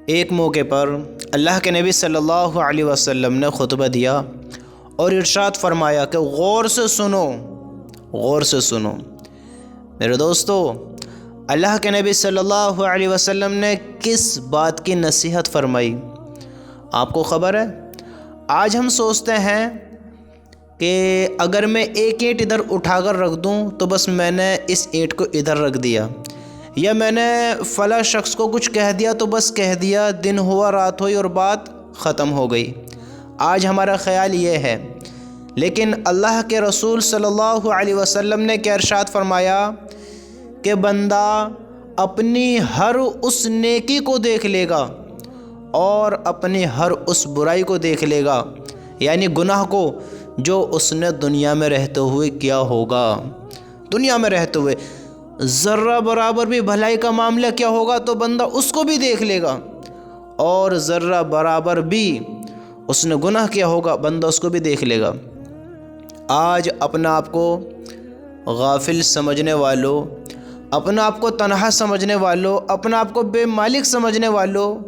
ایک موقع پر اللہ کے نبی صلی اللہ علیہ وسلم نے خطبہ دیا اور ارشاد فرمایا کہ غور سے سنو میرے دوستو، اللہ کے نبی صلی اللہ علیہ وسلم نے کس بات کی نصیحت فرمائی؟ آپ کو خبر ہے؟ آج ہم سوچتے ہیں کہ اگر میں ایک اینٹ ادھر اٹھا کر رکھ دوں تو بس میں نے اس اینٹ کو ادھر رکھ دیا، یا میں نے فلاں شخص کو کچھ کہہ دیا تو بس کہہ دیا، دن ہوا رات ہوئی اور بات ختم ہو گئی۔ آج ہمارا خیال یہ ہے، لیکن اللہ کے رسول صلی اللہ علیہ وسلم نے کیا ارشاد فرمایا کہ بندہ اپنی ہر اس نیکی کو دیکھ لے گا اور اپنی ہر اس برائی کو دیکھ لے گا، یعنی گناہ کو جو اس نے دنیا میں رہتے ہوئے کیا ہوگا۔ دنیا میں رہتے ہوئے ذرہ برابر بھی بھلائی کا معاملہ کیا ہوگا تو بندہ اس کو بھی دیکھ لے گا، اور ذرہ برابر بھی اس نے گناہ کیا ہوگا بندہ اس کو بھی دیکھ لے گا۔ آج اپنا آپ کو غافل سمجھنے والوں، اپنا آپ کو تنہا سمجھنے والوں، اپنا آپ کو بے مالک سمجھنے والوں،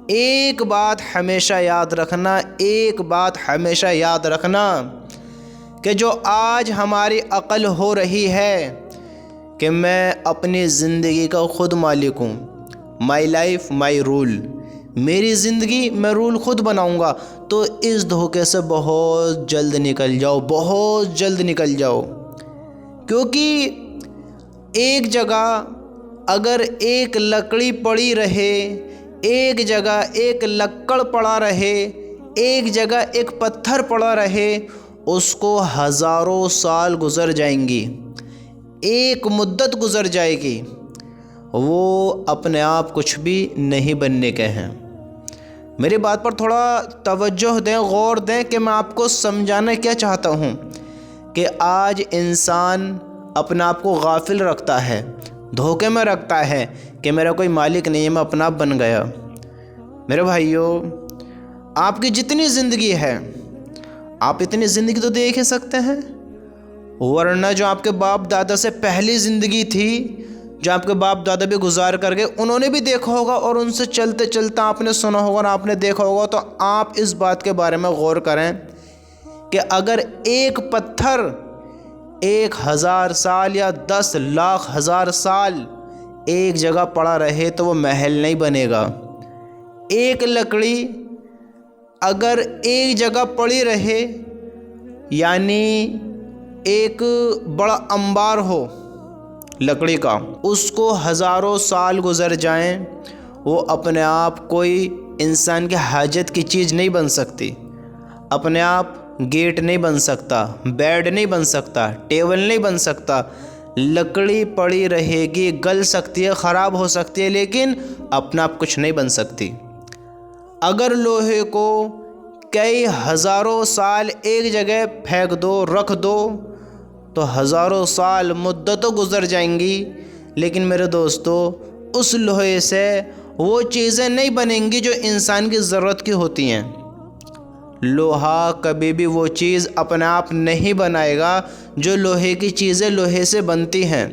ایک بات ہمیشہ یاد رکھنا کہ جو آج ہماری عقل ہو رہی ہے کہ میں اپنی زندگی کا خود مالک ہوں، مائی لائف مائی رول، میری زندگی میں رول خود بناؤں گا، تو اس دھوکے سے بہت جلد نکل جاؤ، کیونکہ ایک جگہ اگر ایک لکڑی پڑی رہے، ایک جگہ ایک لکڑ پڑا رہے، ایک جگہ ایک پتھر پڑا رہے، اس کو ہزاروں سال گزر جائیں گی، ایک مدت گزر جائے گی، وہ اپنے آپ کچھ بھی نہیں بننے کے ہیں۔ میری بات پر تھوڑا توجہ دیں، غور دیں کہ میں آپ کو سمجھانا کیا چاہتا ہوں کہ آج انسان اپنا آپ کو غافل رکھتا ہے، دھوکے میں رکھتا ہے کہ میرا کوئی مالک نہیں ہے، میں اپنا آپ بن گیا۔ میرے بھائیوں، آپ کی جتنی زندگی ہے، آپ اتنی زندگی تو دیکھ ہی سکتے ہیں، ورنہ جو آپ کے باپ دادا سے پہلی زندگی تھی، جو آپ کے باپ دادا بھی گزار کر گئے، انہوں نے بھی دیکھا ہوگا اور ان سے چلتے چلتا آپ نے سنا ہوگا اور آپ نے دیکھا ہوگا، تو آپ اس بات کے بارے میں غور کریں کہ اگر ایک پتھر 1000 سال یا 10 لاکھ ہزار سال ایک جگہ پڑا رہے تو وہ محل نہیں بنے گا۔ ایک لکڑی اگر ایک جگہ پڑی رہے، یعنی ایک بڑا انبار ہو لکڑی کا، اس کو ہزاروں سال گزر جائیں، وہ اپنے آپ کوئی انسان کے حاجت کی چیز نہیں بن سکتی، اپنے آپ گیٹ نہیں بن سکتا، بیڈ نہیں بن سکتا، ٹیبل نہیں بن سکتا۔ لکڑی پڑی رہے گی، گل سکتی ہے، خراب ہو سکتی ہے، لیکن اپنا آپ کچھ نہیں بن سکتی۔ اگر لوہے کو کئی ہزاروں سال ایک جگہ پھینک دو، رکھ دو، تو ہزاروں سال مدتوں گزر جائیں گی، لیکن میرے دوستو اس لوہے سے وہ چیزیں نہیں بنیں گی جو انسان کی ضرورت کی ہوتی ہیں۔ لوہا کبھی بھی وہ چیز اپنے آپ نہیں بنائے گا جو لوہے کی چیزیں لوہے سے بنتی ہیں۔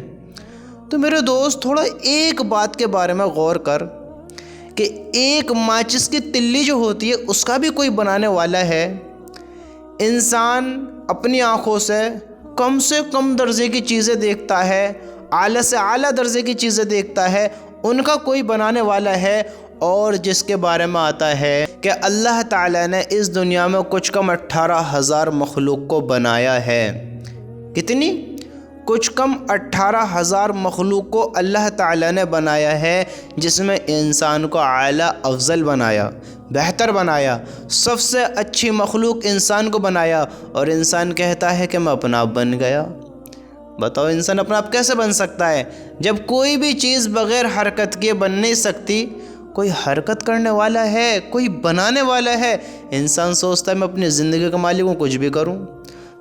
تو میرے دوست، تھوڑا ایک بات کے بارے میں غور کر کہ ایک ماچس کی تلی جو ہوتی ہے اس کا بھی کوئی بنانے والا ہے۔ انسان اپنی آنکھوں سے کم درجے کی چیزیں دیکھتا ہے، اعلیٰ سے اعلیٰ درجے کی چیزیں دیکھتا ہے، ان کا کوئی بنانے والا ہے، اور جس کے بارے میں آتا ہے کہ اللہ تعالیٰ نے اس دنیا میں کچھ کم 18,000 مخلوق کو بنایا ہے۔ کتنی؟ کچھ کم 18,000 مخلوق کو اللہ تعالیٰ نے بنایا ہے، جس میں انسان کو اعلیٰ افضل بنایا، بہتر بنایا، سب سے اچھی مخلوق انسان کو بنایا، اور انسان کہتا ہے کہ میں اپنا آپ بن گیا۔ بتاؤ، انسان اپنا آپ کیسے بن سکتا ہے جب کوئی بھی چیز بغیر حرکت کے بن نہیں سکتی؟ کوئی حرکت کرنے والا ہے، کوئی بنانے والا ہے۔ انسان سوچتا ہے میں اپنی زندگی کا مالک ہوں، کچھ بھی کروں۔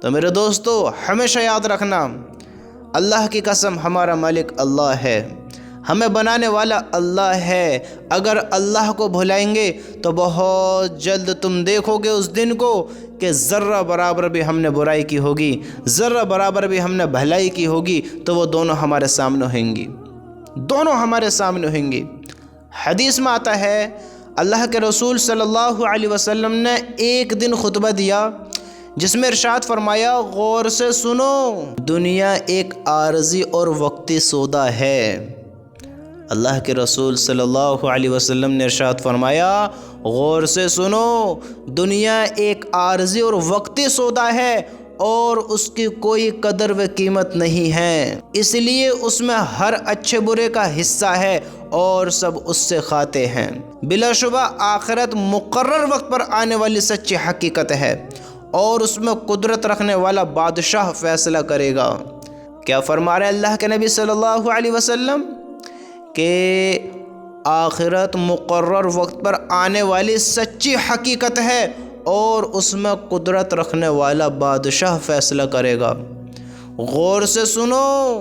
تو میرے دوستو، ہمیشہ یاد رکھنا، اللہ کی قسم ہمارا مالک اللہ ہے، ہمیں بنانے والا اللہ ہے۔ اگر اللہ کو بھلائیں گے تو بہت جلد تم دیکھو گے اس دن کو کہ ذرہ برابر بھی ہم نے برائی کی ہوگی، ذرہ برابر بھی ہم نے بھلائی کی ہوگی، تو وہ دونوں ہمارے سامنے ہوں گی، حدیث میں آتا ہے اللہ کے رسول صلی اللہ علیہ وسلم نے ایک دن خطبہ دیا جس میں ارشاد فرمایا، غور سے سنو، دنیا ایک عارضی اور وقتی سودا ہے۔ اللہ کے رسول صلی اللہ علیہ وسلم نے ارشاد فرمایا، غور سے سنو، دنیا ایک عارضی اور وقتی سودا ہے اور اس کی کوئی قدر و قیمت نہیں ہے، اس لیے اس میں ہر اچھے برے کا حصہ ہے اور سب اس سے کھاتے ہیں۔ بلا شبہ آخرت مقرر وقت پر آنے والی سچی حقیقت ہے اور اس میں قدرت رکھنے والا بادشاہ فیصلہ کرے گا۔ کیا فرما رہے اللہ کے نبی صلی اللہ علیہ وسلم کہ آخرت مقرر وقت پر آنے والی سچی حقیقت ہے اور اس میں قدرت رکھنے والا بادشاہ فیصلہ کرے گا۔ غور سے سنو،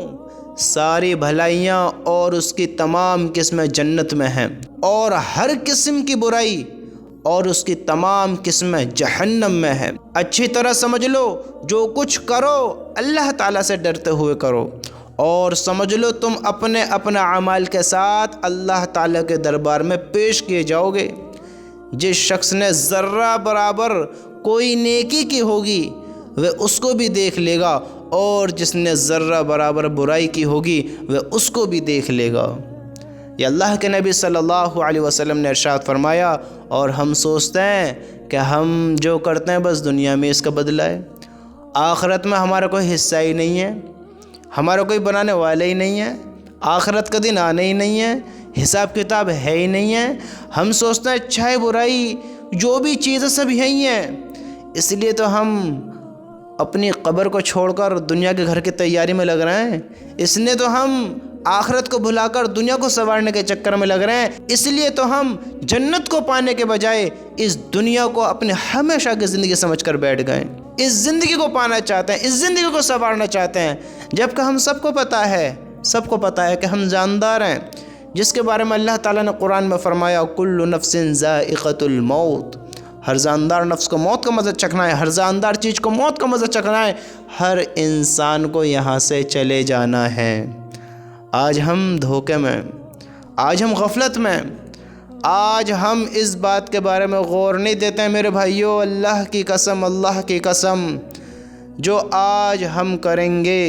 ساری بھلائیاں اور اس کی تمام قسمیں جنت میں ہیں اور ہر قسم کی برائی اور اس کی تمام قسمیں جہنم میں ہیں۔ اچھی طرح سمجھ لو، جو کچھ کرو اللہ تعالیٰ سے ڈرتے ہوئے کرو، اور سمجھ لو تم اپنے اعمال کے ساتھ اللہ تعالیٰ کے دربار میں پیش کیے جاؤ گے۔ جس شخص نے ذرہ برابر کوئی نیکی کی ہوگی وہ اس کو بھی دیکھ لے گا، اور جس نے ذرہ برابر برائی کی ہوگی وہ اس کو بھی دیکھ لے گا۔ یہ اللہ کے نبی صلی اللہ علیہ وسلم نے ارشاد فرمایا، اور ہم سوچتے ہیں کہ ہم جو کرتے ہیں بس دنیا میں اس کا بدلہ ہے، آخرت میں ہمارا کوئی حصہ ہی نہیں ہے، ہمارا کوئی بنانے والا ہی نہیں ہے، آخرت کا دن آنا ہی نہیں ہے، حساب کتاب ہے ہی نہیں ہے۔ ہم سوچتے ہیں اچھائی برائی جو بھی چیزیں سب یہی ہیں، اس لیے تو ہم اپنی قبر کو چھوڑ کر دنیا کے گھر کی تیاری میں لگ رہے ہیں، اس لیے تو ہم آخرت کو بھلا کر دنیا کو سنوارنے کے چکر میں لگ رہے ہیں، اس لیے تو ہم جنت کو پانے کے بجائے اس دنیا کو اپنے ہمیشہ کی زندگی سمجھ کر بیٹھ گئے۔ اس زندگی کو پانا چاہتے ہیں، اس زندگی کو سنوارنا چاہتے ہیں، جبکہ ہم سب کو پتہ ہے کہ ہم جاندار ہیں، جس کے بارے میں اللہ تعالیٰ نے قرآن میں فرمایا، کل نفس ذائقۃ الموت، ہر جاندار نفس کو موت کا مزہ چکھنا ہے، ہر جاندار چیز کو موت کا مزہ چکھنا ہے، ہر انسان کو یہاں سے چلے جانا ہے۔ آج ہم دھوکے میں، آج ہم غفلت میں، آج ہم اس بات کے بارے میں غور نہیں دیتے ہیں میرے بھائیوں۔ اللہ کی قسم، جو آج ہم کریں گے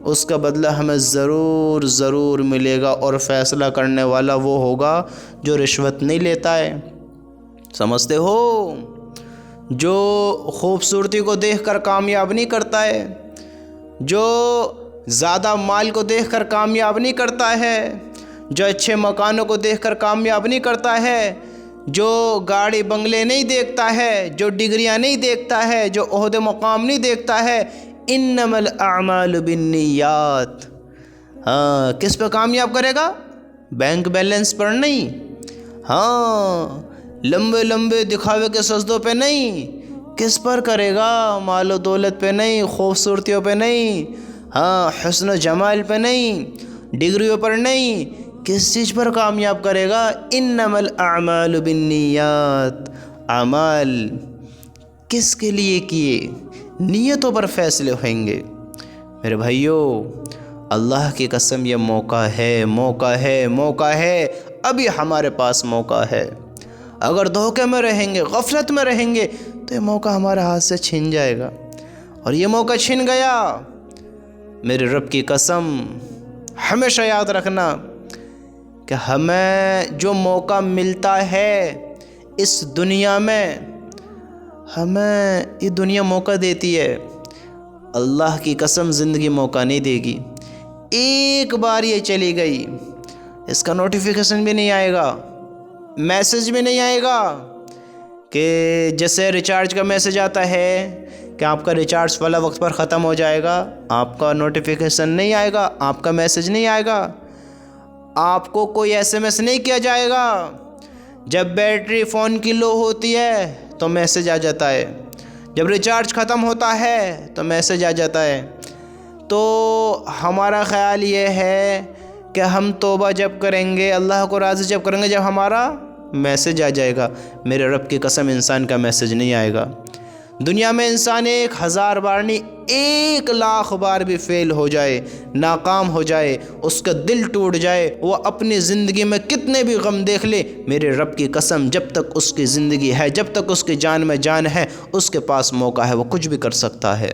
اس کا بدلہ ہمیں ضرور ملے گا، اور فیصلہ کرنے والا وہ ہوگا جو رشوت نہیں لیتا ہے۔ سمجھتے ہو، جو خوبصورتی کو دیکھ کر کامیاب نہیں کرتا ہے، جو زیادہ مال کو دیکھ کر کامیاب نہیں کرتا ہے، جو اچھے مکانوں کو دیکھ کر کامیاب نہیں کرتا ہے، جو گاڑی بنگلے نہیں دیکھتا ہے، جو ڈگریاں نہیں دیکھتا ہے، جو عہدے مقام نہیں دیکھتا ہے، انما الاعمال بالنیات، کس پہ کامیاب کرے گا؟ بینک بیلنس پر نہیں، لمبے دکھاوے کے سجدوں پہ نہیں، کس پر کرے گا؟ مال و دولت پہ نہیں، خوبصورتیوں پہ نہیں، حسن و جمال پہ نہیں، ڈگریوں پر نہیں، کس چیز پر کامیاب کرے گا؟ انما الاعمال بالنیات، اعمال کس کے لیے کیے؟ نیتوں پر فیصلے ہوئیں گے۔ میرے بھائیوں، اللہ کی قسم یہ موقع ہے، ابھی ہمارے پاس موقع ہے۔ اگر دھوکے میں رہیں گے، غفلت میں رہیں گے تو یہ موقع ہمارے ہاتھ سے چھن جائے گا، اور یہ موقع چھن گیا، میرے رب کی قسم ہمیشہ یاد رکھنا کہ ہمیں جو موقع ملتا ہے اس دنیا میں، ہمیں یہ دنیا موقع دیتی ہے، اللہ کی قسم زندگی موقع نہیں دے گی۔ ایک بار یہ چلی گئی، اس کا نوٹیفیکیشن بھی نہیں آئے گا، میسج بھی نہیں آئے گا، کہ جیسے ریچارج کا میسج آتا ہے کہ آپ کا ریچارج والا وقت پر ختم ہو جائے گا، آپ کا نوٹیفیکیشن نہیں آئے گا، آپ کا میسج نہیں آئے گا، آپ کو کوئی SMS نہیں کیا جائے گا۔ جب بیٹری فون کی لو ہوتی ہے تو میسج آ جاتا ہے، جب ریچارج ختم ہوتا ہے تو میسج آ جاتا ہے۔ تو ہمارا خیال یہ ہے کہ ہم توبہ جب کریں گے، اللہ کو راضی جب کریں گے، جب ہمارا میسج آ جائے گا۔ میرے رب کی قسم انسان کا میسج نہیں آئے گا۔ دنیا میں انسان 1000 بار نہیں 1,00,000 بار بھی فیل ہو جائے، ناکام ہو جائے، اس کا دل ٹوٹ جائے، وہ اپنی زندگی میں کتنے بھی غم دیکھ لے، میرے رب کی قسم جب تک اس کی زندگی ہے، جب تک اس کی جان میں جان ہے، اس کے پاس موقع ہے، وہ کچھ بھی کر سکتا ہے۔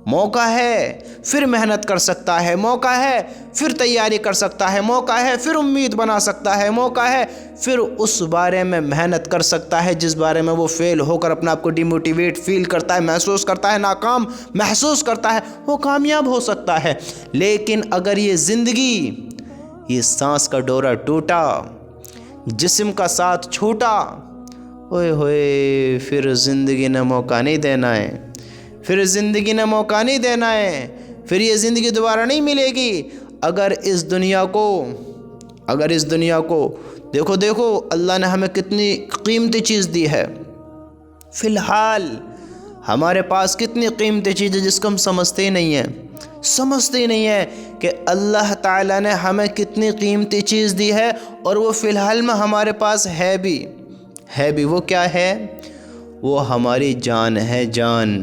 موقع ہے پھر محنت کر سکتا ہے، موقع ہے پھر تیاری کر سکتا ہے، موقع ہے پھر امید بنا سکتا ہے، موقع ہے پھر اس بارے میں محنت کر سکتا ہے جس بارے میں وہ فیل ہو کر اپنا آپ کو ڈیموٹیویٹ فیل کرتا ہے، محسوس کرتا ہے، ناکام محسوس کرتا ہے، وہ کامیاب ہو سکتا ہے۔ لیکن اگر یہ زندگی، یہ سانس کا ڈورا ٹوٹا، جسم کا ساتھ چھوٹا، اوئے ہوئے پھر زندگی نے موقع نہیں دینا ہے، پھر زندگی نے موقع نہیں دینا ہے، پھر یہ زندگی دوبارہ نہیں ملے گی۔ اگر اس دنیا کو دیکھو اللہ نے ہمیں کتنی قیمتی چیز دی ہے، فی الحال ہمارے پاس کتنی قیمتی چیز ہے جس کو ہم سمجھتے ہی نہیں ہیں کہ اللہ تعالیٰ نے ہمیں کتنی قیمتی چیز دی ہے، اور وہ فی الحال میں ہمارے پاس ہے بھی وہ کیا ہے؟ وہ ہماری جان ہے، جان،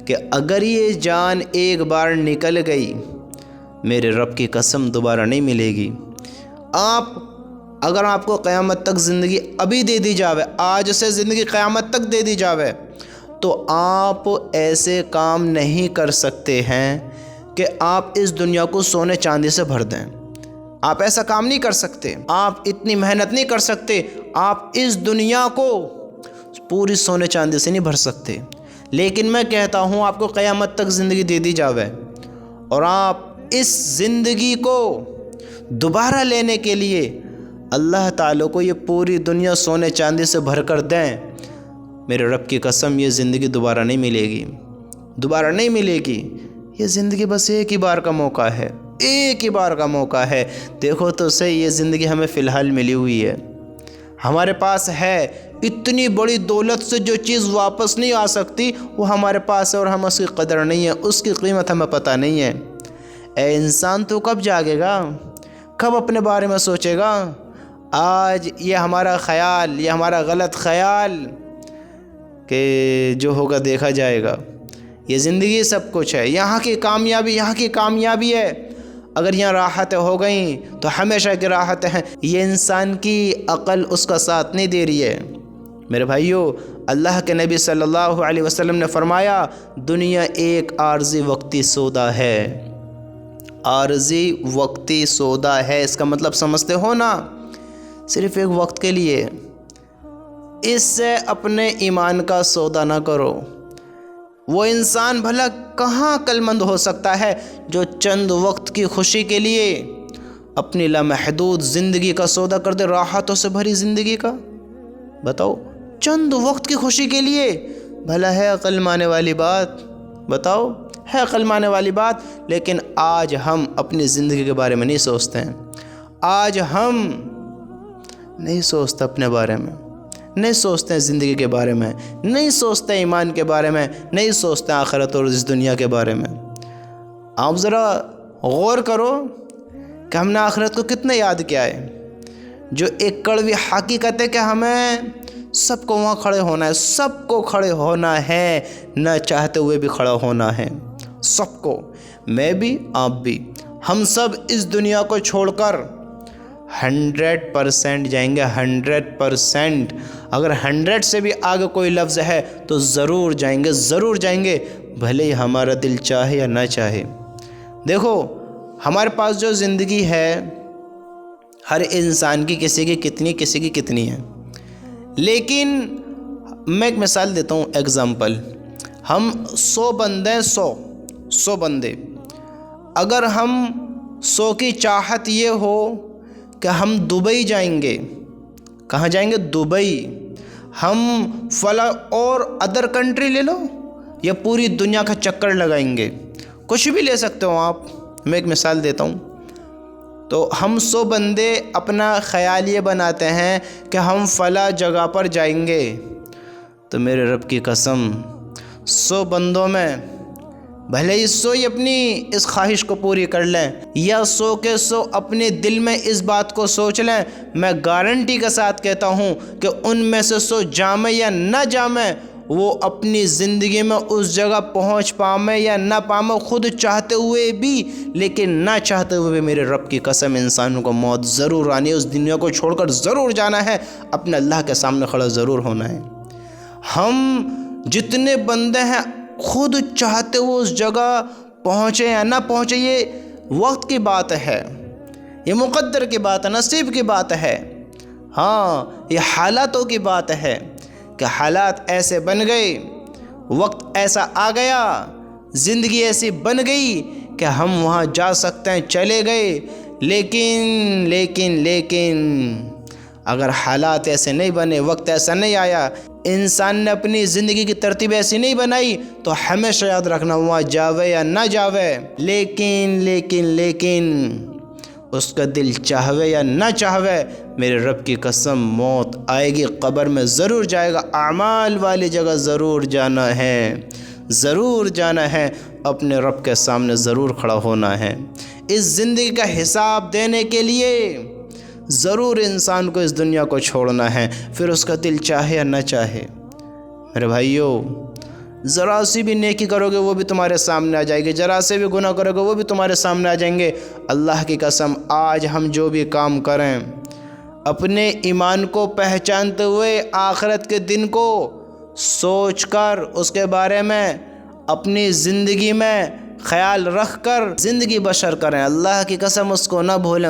کہ اگر یہ جان ایک بار نکل گئی، میرے رب کی قسم دوبارہ نہیں ملے گی۔ اگر آپ کو قیامت تک زندگی ابھی دے دی جاوے، آج سے زندگی قیامت تک دے دی جاوے، تو آپ ایسے کام نہیں کر سکتے ہیں کہ آپ اس دنیا کو سونے چاندی سے بھر دیں۔ آپ ایسا کام نہیں کر سکتے، آپ اتنی محنت نہیں کر سکتے، آپ اس دنیا کو پوری سونے چاندی سے نہیں بھر سکتے۔ لیکن میں کہتا ہوں آپ کو قیامت تک زندگی دے دی جاوے، اور آپ اس زندگی کو دوبارہ لینے کے لیے اللہ تعالیٰ کو یہ پوری دنیا سونے چاندی سے بھر کر دیں، میرے رب کی قسم یہ زندگی دوبارہ نہیں ملے گی۔ یہ زندگی بس ایک ہی بار کا موقع ہے، دیکھو تو صحیح، یہ زندگی ہمیں فی الحال ملی ہوئی ہے، ہمارے پاس ہے۔ اتنی بڑی دولت سے جو چیز واپس نہیں آ سکتی وہ ہمارے پاس ہے، اور ہم اس کی قدر نہیں ہے، اس کی قیمت ہمیں پتہ نہیں ہے۔ اے انسان تو کب جاگے گا، کب اپنے بارے میں سوچے گا؟ آج یہ ہمارا غلط خیال کہ جو ہوگا دیکھا جائے گا، یہ زندگی سب کچھ ہے، یہاں کی کامیابی ہے، اگر یہاں راحتیں ہو گئیں تو ہمیشہ کی راحتیں ہیں، یہ انسان کی عقل اس کا ساتھ نہیں دے رہی ہے۔ میرے بھائیو، اللہ کے نبی صلی اللہ علیہ وسلم نے فرمایا، دنیا ایک عارضی وقتی سودا ہے، عارضی وقتی سودا ہے، اس کا مطلب سمجھتے ہو نا، صرف ایک وقت کے لیے۔ اس سے اپنے ایمان کا سودا نہ کرو۔ وہ انسان بھلا کہاں عقل مند ہو سکتا ہے جو چند وقت کی خوشی کے لیے اپنی لامحدود زندگی کا سودا کر دے، راحتوں سے بھری زندگی کا؟ بتاؤ، چند وقت کی خوشی کے لیے بھلا ہے عقل مانے والی بات؟ بتاؤ، ہے عقل مانے والی بات؟ لیکن آج ہم اپنی زندگی کے بارے میں نہیں سوچتے ہیں، آج ہم نہیں سوچتے اپنے بارے میں، نہیں سوچتے ہیں زندگی کے بارے میں، نہیں سوچتے ایمان کے بارے میں، نہیں سوچتے آخرت اور اس دنیا کے بارے میں۔ آپ ذرا غور کرو کہ ہم نے آخرت کو کتنے یاد کیا ہے، جو ایک کڑوی حقیقت ہے کہ ہمیں سب کو وہاں کھڑے ہونا ہے، سب کو کھڑے ہونا ہے، نہ چاہتے ہوئے بھی کھڑا ہونا ہے، سب کو، میں بھی آپ بھی، ہم سب اس دنیا کو چھوڑ کر 100% جائیں گے، 100%۔ اگر 100 سے بھی آگے کوئی لفظ ہے تو ضرور جائیں گے، بھلے ہی ہمارا دل چاہے یا نہ چاہے۔ دیکھو، ہمارے پاس جو زندگی ہے ہر انسان کی کسی کی کتنی ہے، لیکن میں ایک مثال دیتا ہوں، ایگزامپل، ہم 100 بندے، اگر ہم 100 کی چاہت یہ ہو کہ ہم دبئی جائیں گے، کہاں جائیں گے؟ دبئی، ہم فلاں اور ادر کنٹری لے لو یا پوری دنیا کا چکر لگائیں گے، کچھ بھی لے سکتے ہو آپ، میں ایک مثال دیتا ہوں، تو ہم 100 بندے اپنا خیال یہ بناتے ہیں کہ ہم فلاں جگہ پر جائیں گے، تو میرے رب کی قسم 100 بندوں میں بھلے ہی 100 ہی اپنی اس خواہش کو پوری کر لیں، یا 100 کے 100 اپنے دل میں اس بات کو سوچ لیں، میں گارنٹی کے ساتھ کہتا ہوں کہ ان میں سے 100 جامع یا نہ جامع، وہ اپنی زندگی میں اس جگہ پہنچ پاؤں یا نہ پاؤں خود چاہتے ہوئے بھی، لیکن نہ چاہتے ہوئے بھی میرے رب کی قسم انسانوں کو موت ضرور آنی ہے، اس دنیا کو چھوڑ کر ضرور جانا ہے، اپنے اللہ کے سامنے کھڑا ضرور ہونا ہے۔ ہم جتنے بندے ہیں خود چاہتے ہوئے اس جگہ پہنچے یا نہ پہنچے، یہ وقت کی بات ہے، یہ مقدر کی بات ہے، نصیب کی بات ہے۔ ہاں، یہ حالاتوں کی بات ہے کہ حالات ایسے بن گئے، وقت ایسا آ گیا، زندگی ایسی بن گئی کہ ہم وہاں جا سکتے ہیں، چلے گئے، لیکن اگر حالات ایسے نہیں بنے، وقت ایسا نہیں آیا، انسان نے اپنی زندگی کی ترتیب ایسی نہیں بنائی، تو ہمیشہ یاد رکھنا وہاں جاوے یا نہ جاوے، لیکن اس کا دل چاہوے یا نہ چاہوے، میرے رب کی قسم موت آئے گی، قبر میں ضرور جائے گا، اعمال والی جگہ ضرور جانا ہے، اپنے رب کے سامنے ضرور کھڑا ہونا ہے۔ اس زندگی کا حساب دینے کے لیے ضرور انسان کو اس دنیا کو چھوڑنا ہے، پھر اس کا دل چاہے یا نہ چاہے۔ میرے بھائیو، ذرا سی بھی نیکی کرو گے وہ بھی تمہارے سامنے آ جائے گی، ذرا سے بھی گناہ کرو گے وہ بھی تمہارے سامنے آ جائیں گے۔ اللہ کی قسم آج ہم جو بھی کام کریں، اپنے ایمان کو پہچانتے ہوئے، آخرت کے دن کو سوچ کر، اس کے بارے میں اپنی زندگی میں خیال رکھ کر زندگی بسر کریں۔ اللہ کی قسم اس کو نہ بھولیں،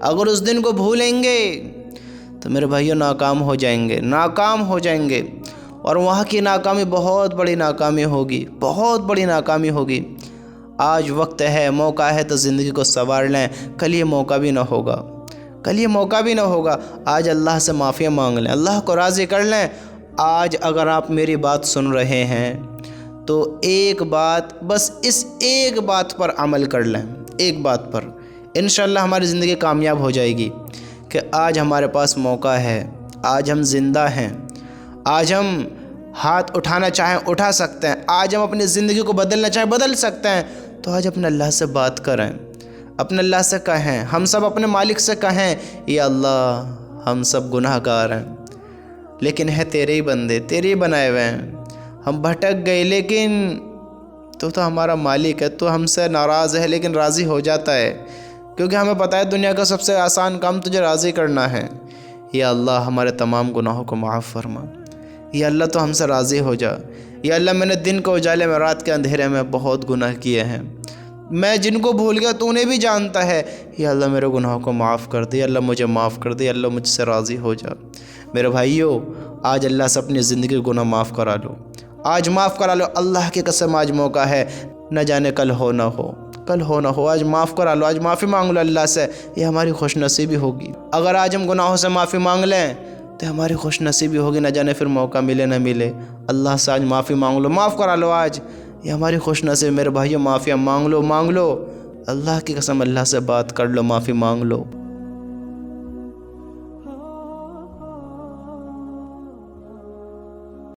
اگر اس دن کو بھولیں گے تو میرے بھائیوں ناکام ہو جائیں گے، اور وہاں کی ناکامی بہت بڑی ناکامی ہوگی۔ آج وقت ہے، موقع ہے، تو زندگی کو سنوار لیں، کل یہ موقع بھی نہ ہوگا۔ آج اللہ سے معافی مانگ لیں، اللہ کو راضی کر لیں۔ آج اگر آپ میری بات سن رہے ہیں تو بس اس ایک بات پر عمل کر لیں، ایک بات پر، انشاءاللہ ہماری زندگی کامیاب ہو جائے گی کہ آج ہمارے پاس موقع ہے، آج ہم زندہ ہیں، آج ہم ہاتھ اٹھانا چاہیں اٹھا سکتے ہیں، آج ہم اپنی زندگی کو بدلنا چاہیں بدل سکتے ہیں۔ تو آج اپنے اللہ سے بات کریں، اپنے اللہ سے کہیں، ہم سب اپنے مالک سے کہیں، یا اللہ ہم سب گناہ گار ہیں، لیکن ہے تیرے ہی بندے، تیرے ہی بنائے ہوئے ہیں، ہم بھٹک گئے، لیکن تو ہمارا مالک ہے، تو ہم سے ناراض ہے لیکن راضی ہو جاتا ہے، کیونکہ ہمیں پتہ ہے دنیا کا سب سے آسان کام تجھے راضی کرنا ہے۔ یا اللہ ہمارے تمام گناہوں کو معاف فرما، یا اللہ تو ہم سے راضی ہو جا، یا اللہ میں نے دن کے اجالے میں، رات کے اندھیرے میں بہت گناہ کیے ہیں، میں جن کو بھول گیا تو انہیں بھی جانتا ہے، یا اللہ میرے گناہوں کو معاف کر دے، یا اللہ مجھے معاف کر دے، یا اللہ مجھ سے راضی ہو جا۔ میرے بھائیو، آج اللہ سے اپنی زندگی کے گناہ معاف کرا لو، آج معاف کرا لو، اللہ کی قسم آج موقع ہے، نہ جانے کل ہو نہ ہو، آج معاف کرا لو، آج معافی مانگ لو اللہ سے، یہ ہماری خوش نصیبی ہوگی۔ اگر آج ہم گناہوں سے معافی مانگ لیں تو ہماری خوش نصیبی ہوگی، نہ جانے پھر موقع ملے نہ ملے۔ اللہ سے آج معافی مانگ لو، معاف کرا لو، آج یہ ہماری خوش نصیبی۔ میرے بھائیو، معافی مانگ لو، اللہ کی قسم اللہ سے بات کر لو، معافی مانگ لو۔